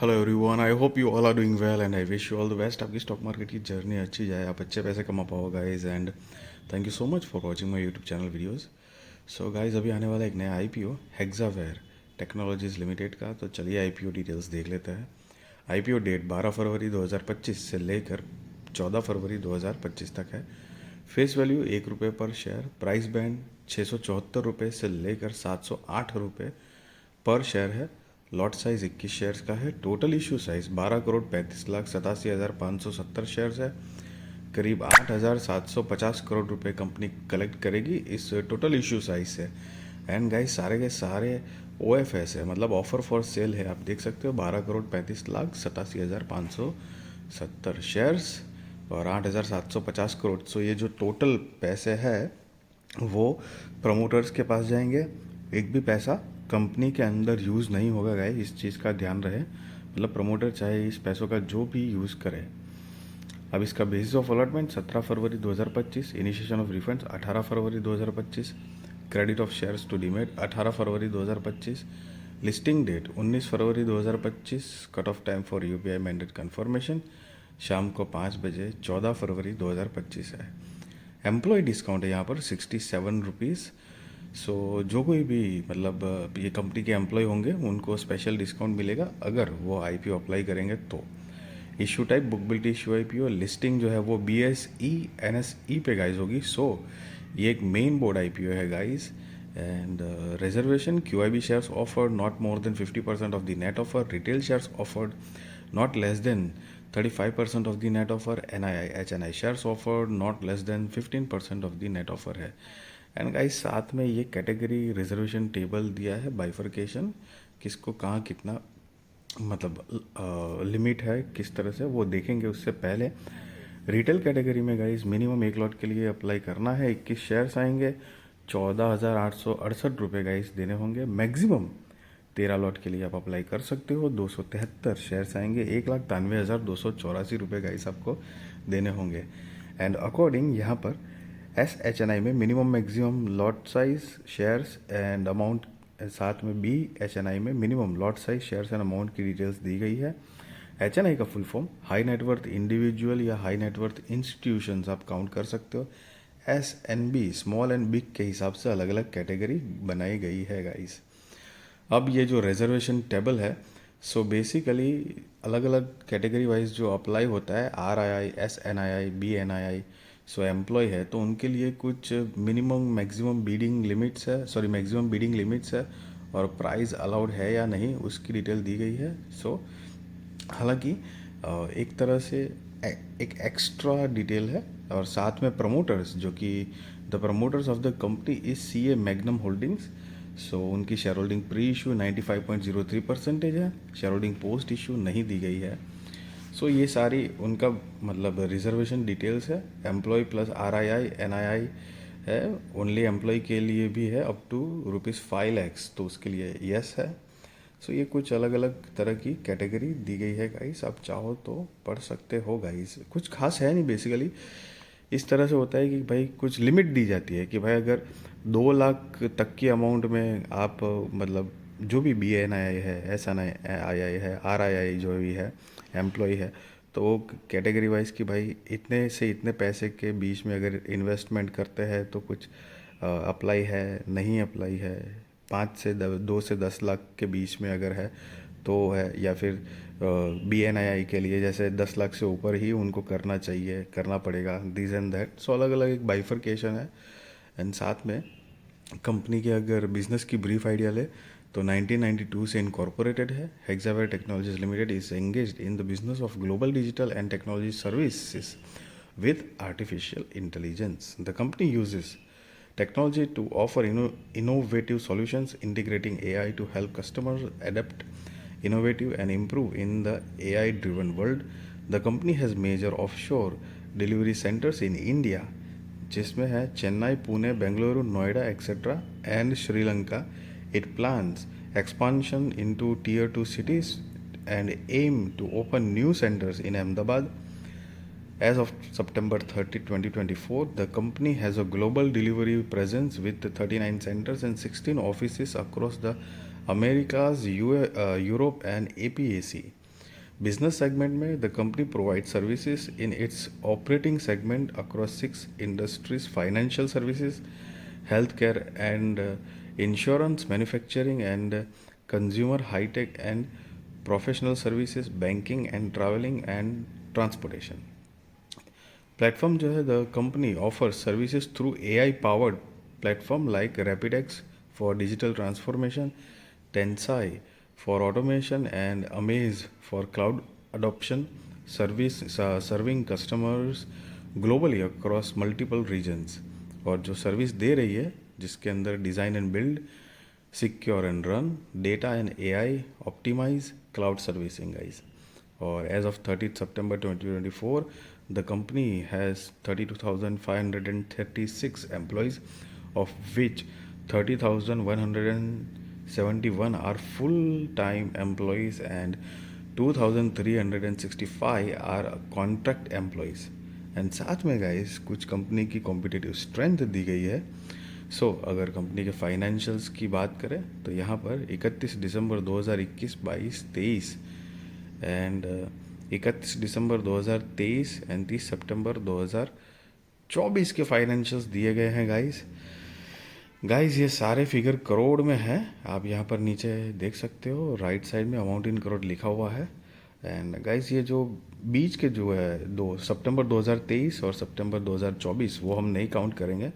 Hello everyone, I hope you all are doing well and I wish you all the best. आपकी stock market की journey अच्छी जाए, आप अच्छे पैसे कमा पाओ guys. And thank you so much for watching my YouTube channel videos. So guys, अभी आने वाला एक नया आईपीओ हेक्सावेयर टेक्नोलॉजीज लिमिटेड का। तो चलिए आईपीओ डिटेल्स देख लेते हैं। आईपीओ डेट 12 फरवरी 2025 से लेकर 14 फरवरी 2025 तक है। फेस वैल्यू ₹1 पर शेयर। प्राइस बैंड ₹674 से लेकर ₹708 पर शेयर है। लॉट साइज 21 शेयर्स का है। टोटल इशू साइज 12,35,87,570 शेयर्स है। करीब 8,750 करोड़ रुपए कंपनी कलेक्ट करेगी इस टोटल इशू साइज से। एंड गाइस, सारे के सारे ओ एफ एस है, मतलब ऑफर फॉर सेल है। आप देख सकते हो 12,35,87,570 शेयर्स और 8,750 करोड़। सो ये जो टोटल पैसे है वो प्रमोटर्स के पास जाएंगे। एक भी पैसा कंपनी के अंदर यूज़ नहीं होगा गाइस, इस चीज़ का ध्यान रहे। मतलब प्रमोटर चाहे इस पैसों का जो भी यूज़ करे। अब इसका basis of allotment 17 February 2025, initiation of refunds 18 February 2025, credit of shares to demat 18 February 2025, listing date 19 February 2025, cut off time for UPI mandate confirmation शाम को 5 बजे 14 फरवरी 2025 है। एम्प्लॉय डिस्काउंट है यहाँ पर ₹67। सो जो कोई भी मतलब ये कंपनी के एम्प्लॉय होंगे उनको स्पेशल डिस्काउंट मिलेगा अगर वो आईपीओ अप्लाई करेंगे तो। Issue type book built issue IPO. Listing जो है वो बीएसई एनएसई पे गाइज होगी। सो ये एक मेन बोर्ड आईपीओ है guys. And reservation QIB shares offered not more than 50% of the net offer. Retail shares offered not less than 35% of the net offer. NII HNI shares offered not less than 15% of the net offer है। And guys, साथ में ये category reservation table दिया है, bifurcation किसको कहाँ कितना मतलब लिमिट है, किस तरह से वो देखेंगे। उससे पहले रिटेल कैटेगरी में गाइस मिनिमम एक लॉट के लिए अप्लाई करना है। 21 शेयर्स आएंगे, ₹14,868 गाइस देने होंगे। मैक्सिमम 13 लॉट के लिए आप अप्लाई कर सकते हो। 273 शेयर्स आएंगे, ₹1,92,284 गाइस आपको देने होंगे। एंड अकॉर्डिंग यहाँ पर SHNI में minimum maximum lot size shares and amount, साथ में BHNI में minimum lot size shares and amount की डिटेल्स दी गई है। HNI का full form high net worth individual या हाई नेटवर्थ इंस्टीट्यूशंस आप काउंट कर सकते हो। SNB स्मॉल एंड बिग के हिसाब से अलग अलग कैटेगरी बनाई गई है गाइस। अब ये जो रिजर्वेशन टेबल है, सो बेसिकली अलग अलग कैटेगरी वाइज जो अप्लाई होता है, RII SNII BNII, सो एम्प्लॉय है तो उनके लिए कुछ मिनिमम मैक्सिमम बीडिंग लिमिट्स है, सॉरी मैक्सिमम बीडिंग लिमिट्स है और प्राइस अलाउड है या नहीं उसकी डिटेल दी गई है। सो हालांकि एक तरह से एक एक्स्ट्रा डिटेल है। और साथ में प्रमोटर्स जो कि the promoters of the company is CA Magnum Holdings. So उनकी शेयर होल्डिंग प्री इशू 95.03% है। शेयर होल्डिंग पोस्ट इशू नहीं दी गई है। सो ये सारी उनका मतलब रिजर्वेशन डिटेल्स है। एम्प्लॉय प्लस RII NII है, ओनली एम्प्लॉय के लिए भी है अप टू ₹5 लाख, तो उसके लिए यस है। सो ये कुछ अलग अलग तरह की कैटेगरी दी गई है गाइस, आप चाहो तो पढ़ सकते हो गाइस। कुछ खास है नहीं, बेसिकली इस तरह से होता है कि भाई कुछ लिमिट दी जाती है कि भाई अगर 2 लाख तक की अमाउंट में आप मतलब जो भी BNI है SNI है RII जो भी है एम्प्लॉय है, तो वो कैटेगरी वाइज कि भाई इतने से इतने पैसे के बीच में अगर इन्वेस्टमेंट करते हैं तो कुछ अप्लाई है, नहीं अप्लाई है। 2 से 10 लाख के बीच में अगर है तो है, या फिर BNI के लिए जैसे 10 लाख से ऊपर ही उनको करना चाहिए, करना पड़ेगा, दिस एंड दैट। सो अलग अलग एक बाइफर्केशन है। एंड साथ में कंपनी के अगर बिजनेस की ब्रीफ आइडिया ले तो 1992 से इनकॉर्पोरेटेड है। Hexaware technologies limited is engaged in the business of global digital and technology services with artificial intelligence. The company uses technology to offer innovative solutions, integrating AI to help customers adapt, innovative, and improve in the AI driven world. The company has major offshore delivery centers in India, जिसमें है Chennai, Pune, Bengaluru, Noida etcetera and Sri Lanka. It plans expansion into tier 2 cities and aim to open new centers in Ahmedabad. As of September 30, 2024, the company has a global delivery presence with 39 centers and 16 offices across the Americas, Europe, and APAC. Business segment में the company provide services in its operating segment across 6 industries, financial services, health care and insurance, manufacturing and consumer, hightech and professional services, banking and travelling and transportation. Platform जो है, the company offers services through AI powered platform like Rapidex for digital transformation, Tensai for automation and Amaze for cloud adoption service, serving customers globally across multiple regions. और जो service दे रही है जिसके अंदर design and build, secure and run, data and AI, optimise, cloud servicing guys. और as of 30 September 2024, the company has 32,536 employees, of which 30,171 are full-time employees and 2,365 are contract employees. And साथ में guys कुछ company की competitive strength दी गई है। अगर company के financials की बात करें तो यहाँ पर 31 दिसंबर 2021, 22, 23 एंड 31 दिसंबर 2023 एंड 30 सितंबर 2024 के फाइनेंशियल्स दिए गए हैं गाइस। ये सारे फिगर करोड़ में है, आप यहाँ पर नीचे देख सकते हो, राइट साइड में अमाउंट इन करोड़ लिखा हुआ है। एंड गाइस ये जो बीच के जो है 2 सितंबर 2023 और सितंबर 2024 वो हम नहीं काउंट करेंगे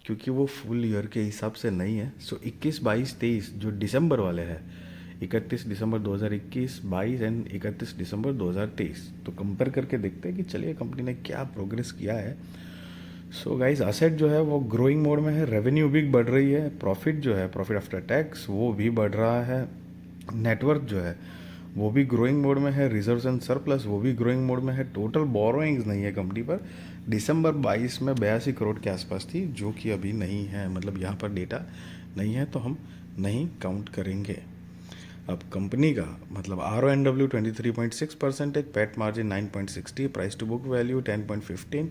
क्योंकि वो फुल ईयर के हिसाब से नहीं है। 21, 22, 23 जो दिसंबर वाले हैं, 31 दिसंबर 2021, 22 एंड 31 दिसंबर 2023, तो कंपेयर करके देखते हैं कि चलिए कंपनी ने क्या प्रोग्रेस किया है। गाइस असेट जो है वो ग्रोइंग मोड में है, रेवेन्यू भी बढ़ रही है, प्रॉफिट जो है, प्रॉफिट आफ्टर टैक्स वो भी बढ़ रहा है, नेटवर्थ जो है वो भी ग्रोइंग मोड में है, रिजर्व्स एंड सरप्लस वो भी ग्रोइंग मोड में है। टोटल बोरोइंग्स नहीं है कंपनी पर, दिसंबर 22 में 82 करोड़ के आसपास थी, जो कि अभी नहीं है, मतलब यहाँ पर डेटा नहीं है तो हम नहीं काउंट करेंगे। अब कंपनी का मतलब RONW 23.6%, PAT margin 9.60, price to book value 10.15,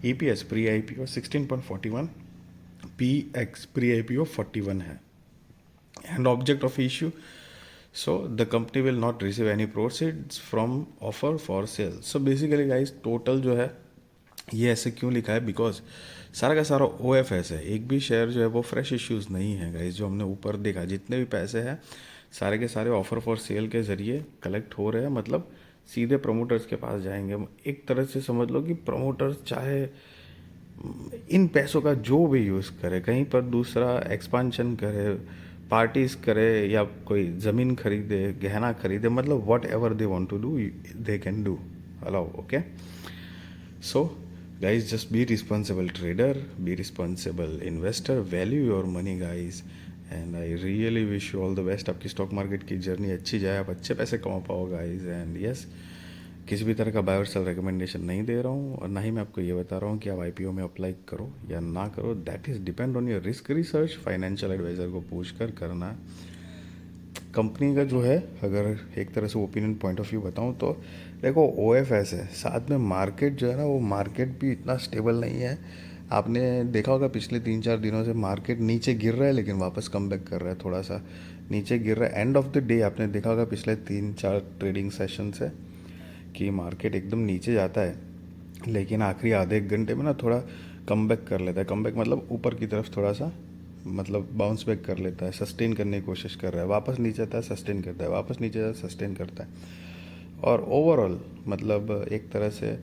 EPS pre IPO 16.41, PX pre IPO 41 है। And object of issue, the company will not receive any proceeds from offer for sale. Basically guys total जो है ये ऐसे क्यों लिखा है, because सारा का सारा OFS है, एक भी शेयर जो है वो फ्रेश इश्यूज नहीं है गाइस। जो हमने ऊपर देखा जितने भी पैसे हैं सारे के सारे ऑफर फॉर सेल के ज़रिए कलेक्ट हो रहे हैं, मतलब सीधे प्रमोटर्स के पास जाएंगे। एक तरह से समझ लो कि प्रमोटर्स चाहे इन पैसों का जो भी यूज़ करे, कहीं पर दूसरा एक्सपांशन करे, पार्टीज करे या कोई ज़मीन खरीदे, गहना खरीदे, मतलब whatever they want to do they can do, allow. Okay, guys, just be responsible trader, be responsible investor, value your money guys, and I really wish you all the best। आपकी stock market की journey अच्छी जाए, आप अच्छे पैसे कमा पाओ guys. And yes, किसी भी तरह का बाय और सेल रिकमेंडेशन नहीं दे रहा हूँ, और ना ही मैं आपको ये बता रहा हूँ कि आप IPO में अप्लाई करो या ना करो, that is depend on your risk research, financial advisor को पूछ कर करना। कंपनी का जो है अगर एक तरह से ओपिनियन पॉइंट ऑफ व्यू बताऊँ तो देखो OFS है, साथ में मार्केट जो है ना वो मार्केट भी इतना स्टेबल नहीं है। आपने देखा होगा पिछले 3-4 दिनों से मार्केट नीचे गिर रहा है लेकिन वापस कम बैक कर रहा है, थोड़ा सा नीचे गिर रहा है। एंड ऑफ द डे आपने देखा होगा पिछले 3-4 ट्रेडिंग सेशन से कि मार्केट एकदम नीचे जाता है लेकिन आखिरी आधे एक घंटे में ना थोड़ा कम बैक कर लेता है। कम बैक मतलब ऊपर की तरफ थोड़ा सा मतलब बाउंस बैक कर लेता है, सस्टेन करने की कोशिश कर रहा है, वापस नीचे आता है, सस्टेन करता है, वापस नीचे आता है, सस्टेन करता है। और ओवरऑल मतलब एक तरह से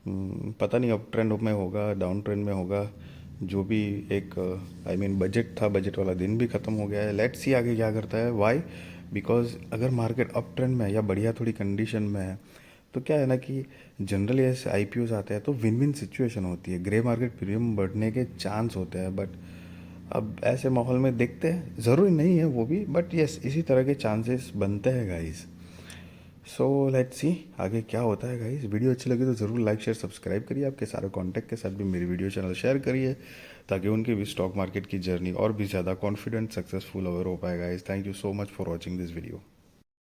पता नहीं अप ट्रेंड में होगा, डाउन ट्रेंड में होगा, जो भी एक बजट था, बजट वाला दिन भी ख़त्म हो गया है। लेट्स सी आगे क्या करता है। वाई? बिकॉज अगर मार्केट अप ट्रेंड में है या बढ़िया थोड़ी कंडीशन में है तो क्या है ना कि जनरली ऐसे IPOs आते हैं तो विन विन सिचुएशन होती है, ग्रे मार्केट प्रीमियम बढ़ने के चांस होते हैं। बट अब ऐसे माहौल में देखते हैं, ज़रूरी नहीं है वो भी, बट यस इसी तरह के चांसेस बनते हैं गाइस। लेट्स सी आगे क्या होता है गाइस। वीडियो अच्छी लगी तो ज़रूर लाइक शेयर सब्सक्राइब करिए, आपके सारे कॉन्टैक्ट के साथ भी मेरी वीडियो चैनल शेयर करिए ताकि उनकी भी स्टॉक मार्केट की जर्नी और भी ज़्यादा कॉन्फिडेंट सक्सेसफुल और हो पाए guys. Thank you so much for watching this video.